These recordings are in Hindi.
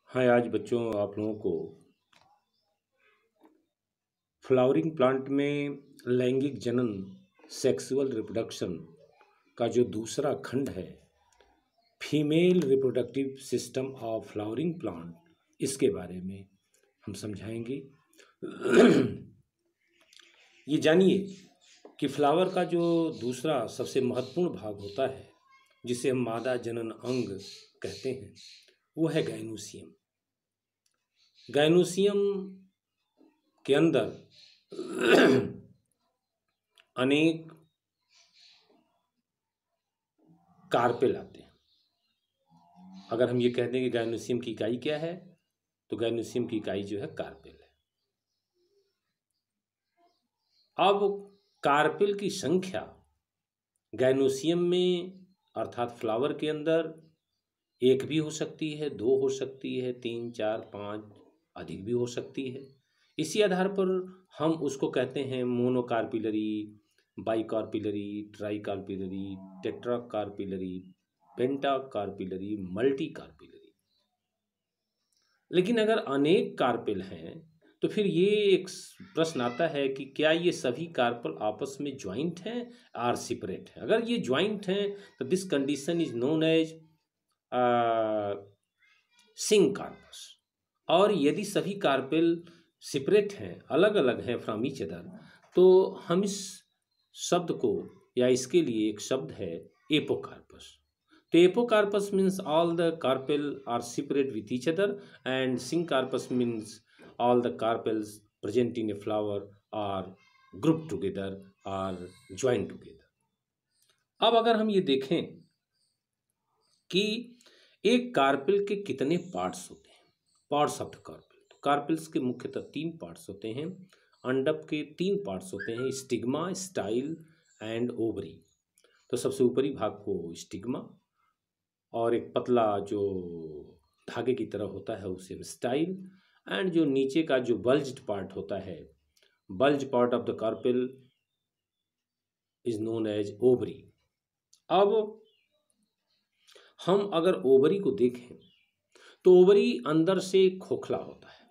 हाँ, आज बच्चों आप लोगों को फ्लावरिंग प्लांट में लैंगिक जनन सेक्सुअल रिप्रोडक्शन का जो दूसरा खंड है, female reproductive system of flowering plant, इसके बारे में हम समझाएंगे। ये जानिए कि फ्लावर का जो दूसरा सबसे महत्वपूर्ण भाग होता है, जिसे हम मादा जनन अंग कहते हैं, वो है गाइनोसियम। गाइनोसियम के अंदर अनेक कार्पेल आते हैं। अगर हम ये कह दें कि गाइनोसियम की इकाई क्या है, तो गाइनोसियम की इकाई जो है कार्पेल है। अब कार्पेल की संख्या गाइनोसियम में अर्थात फ्लावर के अंदर एक भी हो सकती है, दो हो सकती है, 3, 4, 5, अधिक भी हो सकती है। इसी आधार पर हम उसको कहते हैं मोनोकार्पिलरी, बाइकार्पिलरी, ट्राइकार्पिलरी, टेट्राकार्पिलरी, पेंटाकार्पिलरी, मल्टीकार्पिलरी। लेकिन अगर अनेक कार्पेल हैं तो फिर ये एक प्रश्न आता है कि क्या ये सभी कार्पेल आपस में ज्वाइंट हैं और सेपरेट हैं। अगर ये ज्वाइंट हैं तो this condition is known as syncarpous. और यदि सभी कार्पेल सेपरेट हैं, अलग अलग हैं फ्रॉम ईच अदर, तो हम इस शब्द को या इसके लिए एक शब्द है एपोकार्पस। तो apocarpous means all the carpel are separate with each other, and syncarpous means all the carpels present in a flower are group together are join together. अब अगर हम ये देखें कि एक कार्पेल के कितने पार्ट्स होते हैं, पार्ट्स ऑफ द कार्पेल, तो कार्पेल्स के मुख्यतः 3 पार्ट्स होते हैं। अंडप के 3 पार्ट्स होते हैं, स्टिग्मा, स्टाइल एंड ओवरी। तो सबसे ऊपरी भाग को स्टिग्मा, और एक पतला जो धागे की तरह होता है उसे स्टाइल, एंड जो नीचे का जो बल्ज्ड पार्ट होता है, bulge part of the carpel is known as ovary. अब हम अगर ओवरी को देखें तो ओवरी अंदर से खोखला होता है।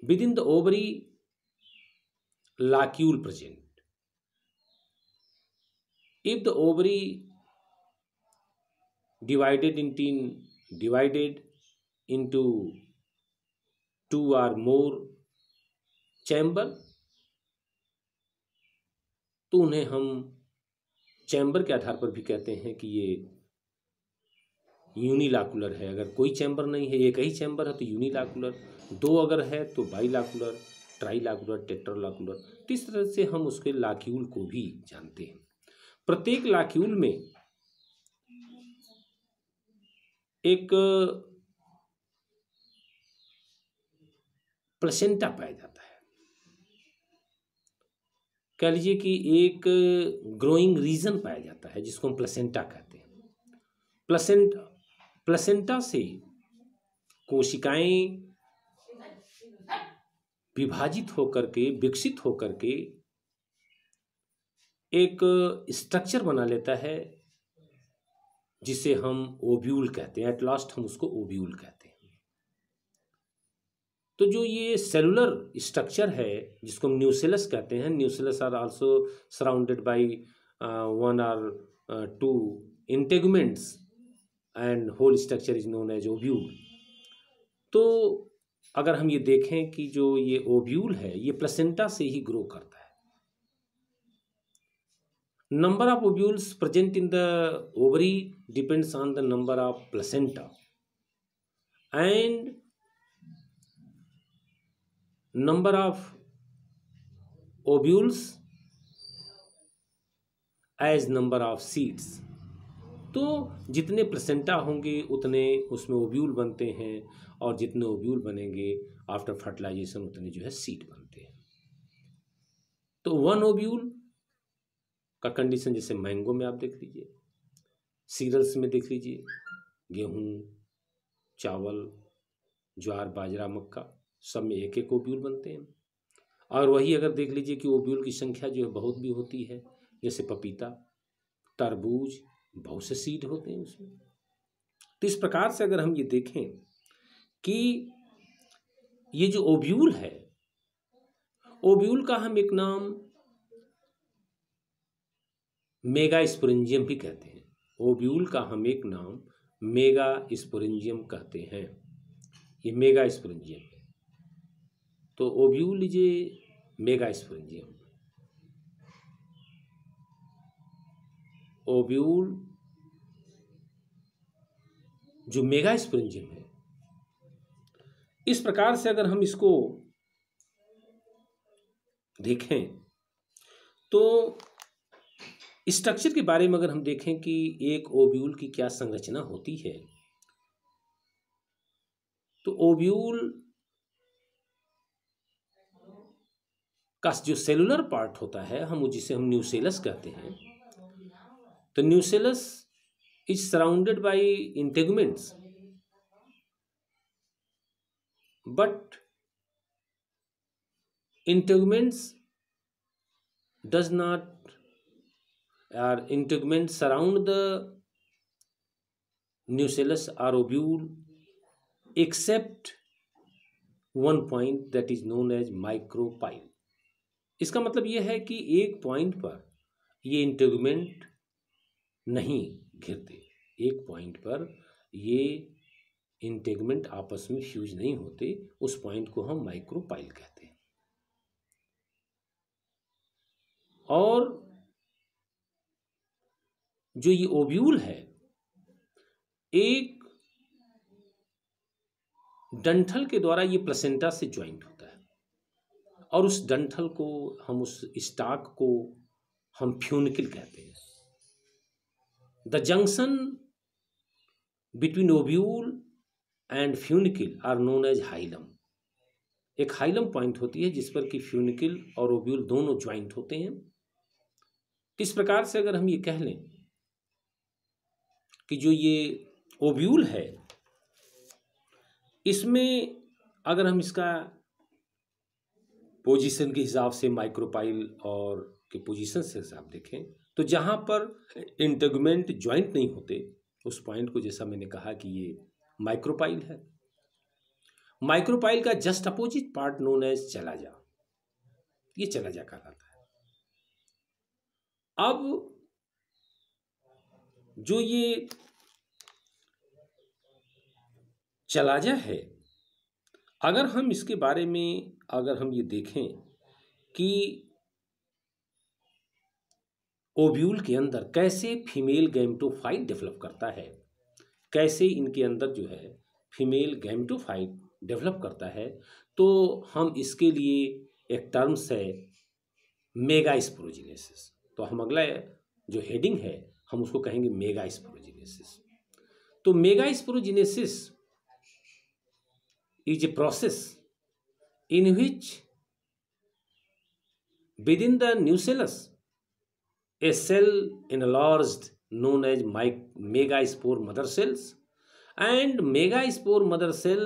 Within the ovary locule present. If the ovary divided into 2 or more chamber, तो उन्हें हम चैम्बर के आधार पर भी कहते हैं कि ये यूनिलाकुलर है। अगर कोई चैम्बर नहीं है, एक ही चैम्बर है, तो यूनिलाकुलर। 2 अगर है तो बाइलाकुलर, ट्राइलाकुलर, टेट्रालाकुलर। तो इस तरह से हम उसके लाक्यूल को भी जानते हैं। प्रत्येक लाक्यूल में एक प्लेसेंटा पाया जाता है। कह लीजिए कि एक ग्रोइंग रीजन पाया जाता है जिसको हम प्लेसेंटा कहते हैं। प्लेसेंटा से कोशिकाएं विभाजित होकर के, विकसित होकर के एक स्ट्रक्चर बना लेता है जिसे हम ओव्यूल कहते हैं। एट लास्ट हम उसको ओव्यूल कहते हैं। तो जो ये सेलुलर स्ट्रक्चर है जिसको हम न्यूसेलस कहते हैं, nucellus are also surrounded by 1 or 2 integuments and whole structure is known as ovule. तो अगर हम ये देखें कि जो ये ओव्यूल है ये प्लेसेंटा से ही ग्रो करता है। Number of ovules present in the ovary depends on the number of placenta, and number of ovules as number of seeds. तो जितने प्लेसेंटा होंगे उतने उसमें ओव्यूल बनते हैं, और जितने ओव्यूल बनेंगे आफ्टर फर्टिलाइजेशन उतने जो है सीड बनते हैं। तो 1 ओव्यूल का कंडीशन जैसे मैंगो में आप देख लीजिए, सीरियल्स में देख लीजिए, गेहूं, चावल, ज्वार, बाजरा, मक्का, सब में एक एक ओव्यूल बनते हैं। और वही अगर देख लीजिए कि ओव्यूल की संख्या जो है बहुत भी होती है, जैसे पपीता, तरबूज, बहुत से सीड होते हैं उसमें। तो इस प्रकार से अगर हम ये देखें कि ये जो ओव्यूल है, ओव्यूल का हम एक नाम मेगा स्पोरेंजियम भी कहते हैं। ओव्यूल का हम एक नाम मेगा स्पोरेंजियम कहते हैं। ये मेगा स्पोरेंजियम है, तो ovule is a mega sporangium. Ovule जो मेगा स्पोरेंजियम है, इस प्रकार से अगर हम इसको देखें तो स्ट्रक्चर के बारे में अगर हम देखें कि एक ओव्यूल की क्या संरचना होती है, तो ओव्यूल का जो सेलुलर पार्ट होता है, हम जिसे हम न्यूसेलस कहते हैं, तो nucellus is surrounded by integuments, but integuments does not, or integuments surround the nucellus or ovule except one point that is known as micropyle। इसका मतलब यह है कि एक पॉइंट पर ये इंटेगुमेंट नहीं घिरते, एक पॉइंट पर ये इंटेगुमेंट आपस में फ्यूज नहीं होते, उस पॉइंट को हम माइक्रोपाइल कहते हैं। और जो ये ओव्यूल है, एक डंठल के द्वारा ये प्लेसेंटा से ज्वाइंट होता है, और उस डंठल को हम, उस स्टाक को हम फ्यूनिकल कहते हैं। The junction between ovule and funicle are known as hilum. एक हाइलम पॉइंट होती है जिस पर कि फ्यूनिकल और ओव्यूल दोनों ज्वाइंट होते हैं। इस प्रकार से अगर हम ये कह लें कि जो ये ओव्यूल है, इसमें अगर हम इसका पोजीशन के हिसाब से माइक्रोपाइल और के पोजीशन से हिसाब देखें, तो जहाँ पर इंटेगुमेंट ज्वाइंट नहीं होते उस पॉइंट को, जैसा मैंने कहा कि ये माइक्रोपाइल है। माइक्रोपाइल का just opposite part known as chalaza, ये चलाजा कहलाता है। अब जो ये चलाजा है, अगर हम इसके बारे में अगर हम ये देखें कि ओव्यूल के अंदर कैसे फीमेल गैमेटोफाइट डेवलप करता है, कैसे इनके अंदर जो है फीमेल गैमेटोफाइट डेवलप करता है, तो हम इसके लिए एक टर्म्स है मेगा स्पोरोजिनेसिस। तो हम अगला जो हेडिंग है हम उसको कहेंगे मेगा स्पोरोजिनेसिस। तो mega स्पोरोजिनेसिस is a process in which within the nucellus a cell enlarged known as megaspore mother cells, and megaspore mother cell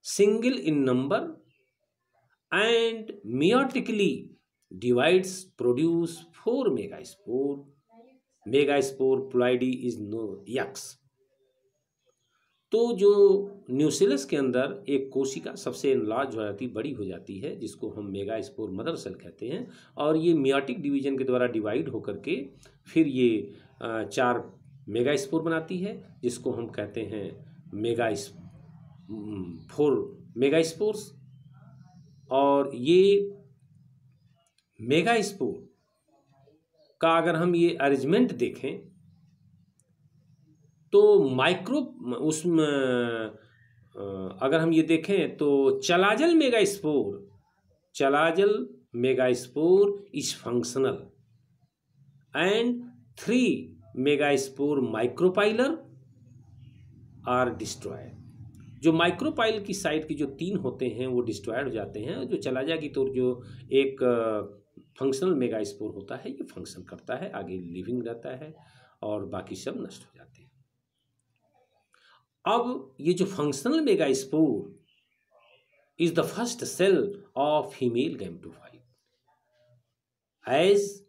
single in number and meiotically divides, produce 4 megaspore. Megaspore ploidy is no yaks। तो जो न्यूसेलस के अंदर एक कोशिका सबसे एनलार्ज हो जाती, बड़ी हो जाती है, जिसको हम मेगास्पोर मदर सेल कहते हैं, और ये मियाटिक डिवीजन के द्वारा डिवाइड होकर के फिर ये 4 मेगास्पोर बनाती है, जिसको हम कहते हैं 4 मेगास्पोर्स। और ये मेगास्पोर का अगर हम ये अरेंजमेंट देखें तो माइक्रो उसमें अगर हम ये देखें तो chalazal megaspore is functional and 3 megaspore micropylar are destroyed. जो माइक्रोपाइल की साइड की जो 3 होते हैं वो डिस्ट्रॉयड हो जाते हैं। जो चलाजा की तो जो एक फंक्शनल मेगास्पोर होता है ये फंक्शन करता है, आगे लिविंग रहता है, और बाकी सब नष्ट हो जाते हैं। अब ये जो functional megaspore is the first cell of female gametophyte, as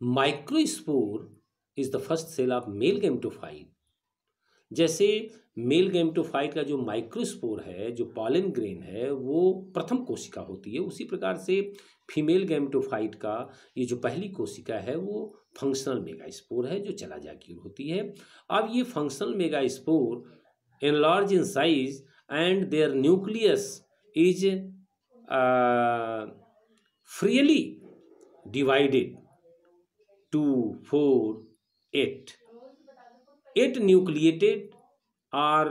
microspore is the first cell of male gametophyte. जैसे मेल गैमेटोफाइट का जो माइक्रोस्पोर है, जो पॉलन ग्रेन है, वो प्रथम कोशिका होती है, उसी प्रकार से फीमेल गैमेटोफाइट का ये जो पहली कोशिका है वो फंक्शनल मेगास्पोर है, जो चला जाकर होती है। अब ये functional megaspore enlarge in size and their nucleus is freely divided to 4, 8 nucleated or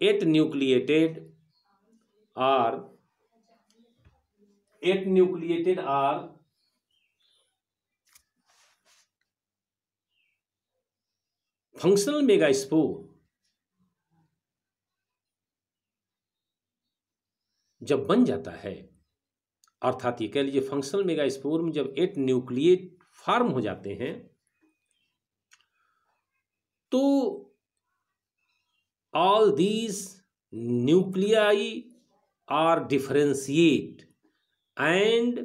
8 nucleated or functional megaspore जब बन जाता है, अर्थात ये कह लीजिए फंक्शनल मेगास्पोर में जब 8 न्यूक्लिएट फॉर्म हो जाते हैं तो all these nuclei are differentiate and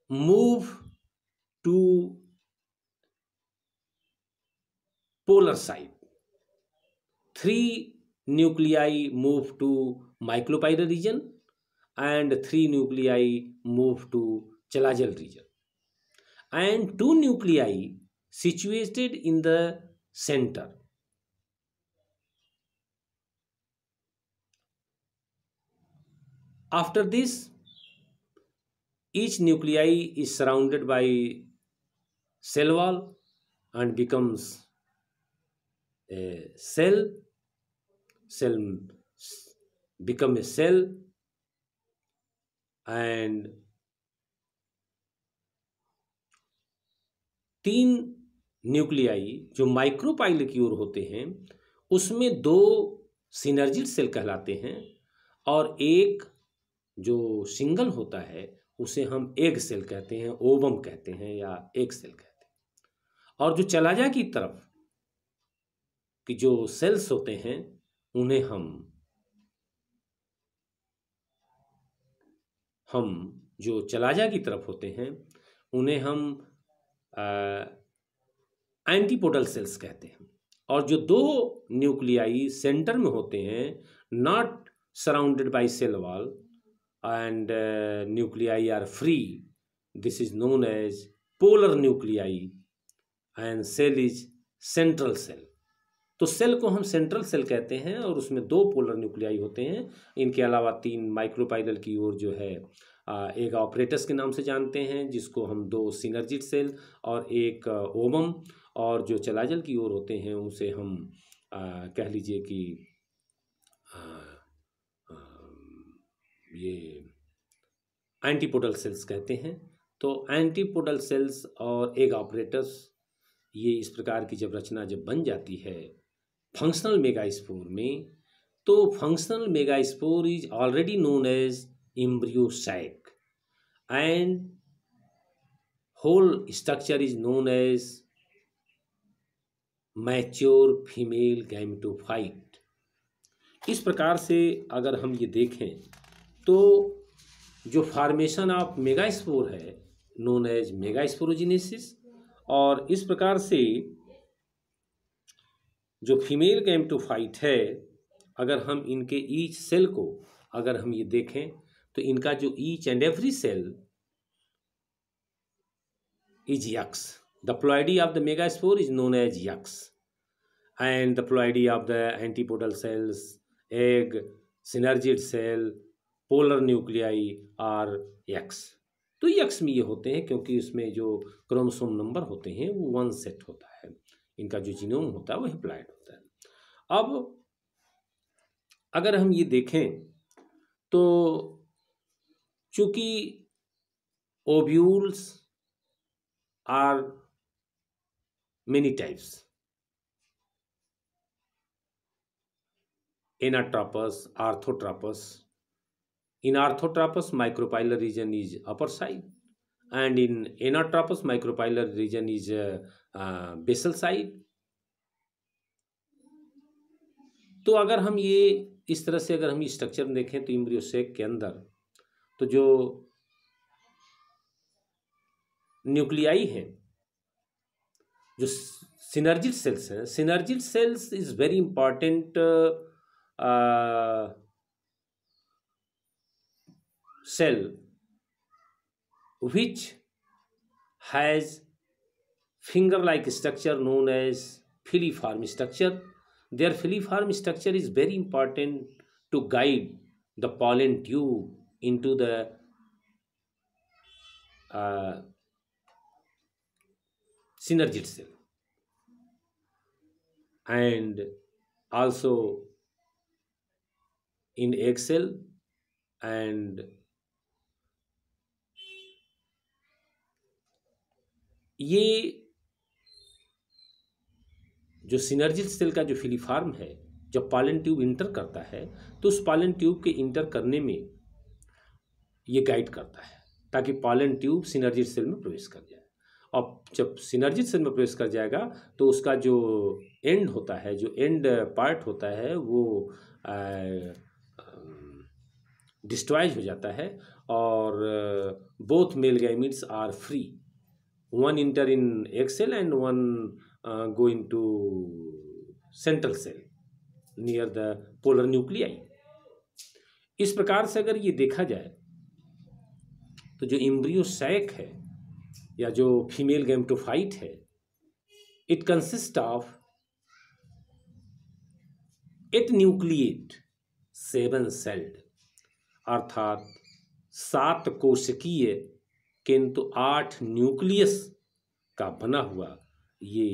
move to polar side. 3 nuclei move to micropyral region and 3 nuclei move to chalazal region, and 2 nuclei situated in the center. After this, each nuclei is surrounded by cell wall and becomes a cell. Cell become a cell, and 3 nuclei जो माइक्रोपाइल की ओर होते हैं उसमें 2 सिनर्जिड सेल कहलाते हैं और एक जो सिंगल होता है उसे हम एग सेल कहते हैं, ओवम कहते हैं या एग सेल कहते हैं। और जो चलाजा की तरफ कि जो सेल्स होते हैं उन्हें हम जो चलाजा की तरफ होते हैं उन्हें हम एंटीपोडल सेल्स कहते हैं। और जो 2 न्यूक्लियाई सेंटर में होते हैं, not surrounded by cell wall and nuclei are free, this is known as polar nuclei and cell is central cell. तो सेल को हम सेंट्रल सेल कहते हैं और उसमें 2 पोलर न्यूक्लियाई होते हैं। इनके अलावा 3 माइक्रोपाइडल की ओर जो है एक ऑपरेटस के नाम से जानते हैं, जिसको हम 2 सिनर्जिड सेल और एक ओवम, और जो चलाजल की ओर होते हैं उसे हम कह लीजिए कि ये एंटीपोडल सेल्स कहते हैं। तो एंटीपोडल सेल्स और एग ऑपरेटस, ये इस प्रकार की जब रचना जब बन जाती है फंक्शनल मेगास्पोर में, तो functional megaspore is already known as embryo sac and whole structure is known as mature female gametophyte। इस प्रकार से अगर हम ये देखें तो जो फॉर्मेशन ऑफ मेगास्पोर है नोन एज मेगास्पोरोजेनेसिस, और इस प्रकार से जो फीमेल गैमेटोफाइट है अगर हम इनके ईच सेल को अगर हम ये देखें तो इनका जो each and every cell is x. The ploidy of the megaspore is known as x and the ploidy of the antipodal cells, egg, synergid cell, polar nuclei are x. तो यक्स में ये होते हैं क्योंकि उसमें जो क्रोमोसोम नंबर होते हैं वो 1 सेट होता है, इनका जो जीनोम होता है वो हैप्लॉइड होता है। अब अगर हम ये देखें तो चूंकि ovules are many types, anatropous, orthotropous. In Arthotropous, micropylar region is upper side, and in Anatropous, micropylar region is basal side। तो अगर हम ये इस तरह से अगर हम स्ट्रक्चर में देखें तो एम्ब्रियो सेक के अंदर तो जो न्यूक्लियाई हैं जो सिनर्जिड सेल्स हैं, synergid cells is very important cell which has finger-like structure known as filiform structure. Their filiform structure is very important to guide the pollen tube into the synergid cell, and also in egg cell. And ये जो सिनर्जिड सेल का जो फिलीफार्म है, जब पॉलन ट्यूब इंटर करता है तो उस पॉलन ट्यूब के इंटर करने में ये गाइड करता है ताकि पॉलन ट्यूब सिनर्जिड सेल में प्रवेश कर जाए। और जब सिनर्जिड सेल में प्रवेश कर जाएगा तो उसका जो एंड होता है, जो एंड पार्ट होता है, वो डिस्ट्रॉयज हो जाता है और both male gametes are free, one enter in egg cell and one go into central cell near the polar nuclei। इस प्रकार से अगर ये देखा जाए तो जो एम्ब्रियो सैक है या जो फीमेल गैमेटोफाइट है, it consist of 8 nucleate 7 sailed, अर्थात 7 कोशिकीय किंतु 8 न्यूक्लियस का बना हुआ ये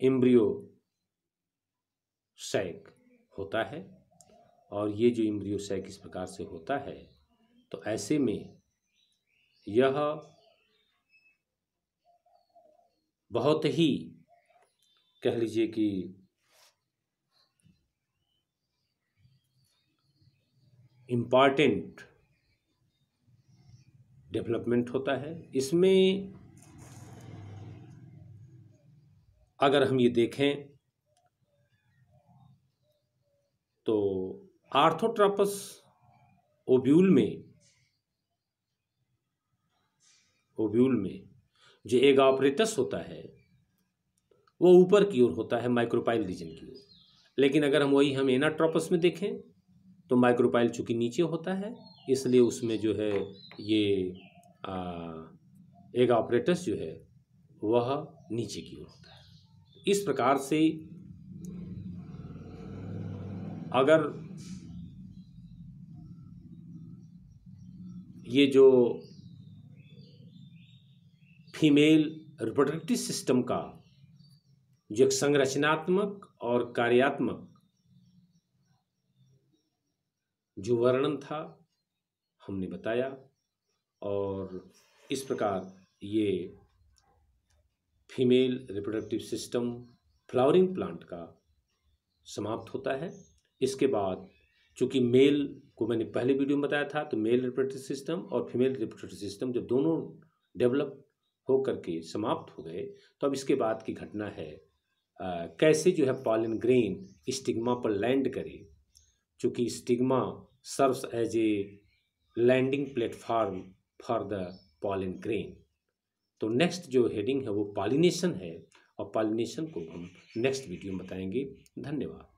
एम्ब्रियो सैक होता है। और ये जो एम्ब्रियो सैक इस प्रकार से होता है तो ऐसे में यह बहुत ही, कह लीजिए कि इम्पॉर्टेंट डेवलपमेंट होता है। इसमें अगर हम ये देखें तो आर्थोट्रोपस ओव्यूल में जो एग ऑपरेटस होता है वो ऊपर की ओर होता है, माइक्रोपाइल रीजन की ओर। लेकिन अगर हम एनाट्रोपस में देखें तो माइक्रोपाइल चूंकि नीचे होता है, इसलिए उसमें जो है ये एग ऑपरेटस जो है वह नीचे की ओर होता है। इस प्रकार से अगर ये जो फीमेल रिप्रोडक्टिव सिस्टम का जो एक संरचनात्मक और कार्यात्मक जो वर्णन था हमने बताया, और इस प्रकार ये female reproductive system flowering plant का समाप्त होता है। इसके बाद चूँकि मेल को मैंने पहले वीडियो में बताया था, तो मेल रिप्रोडक्टिव सिस्टम और फीमेल रिप्रोडक्टिव सिस्टम जब दोनों डेवलप हो करके समाप्त हो गए तो अब इसके बाद की घटना है कैसे जो है पॉलन ग्रेन स्टिग्मा पर लैंड करे, चूँकि stigma serves as a landing platform for the pollen grain. तो नेक्स्ट जो हेडिंग है वो पॉलिनेशन है, और पॉलिनेशन को हम नेक्स्ट वीडियो में बताएंगे। धन्यवाद।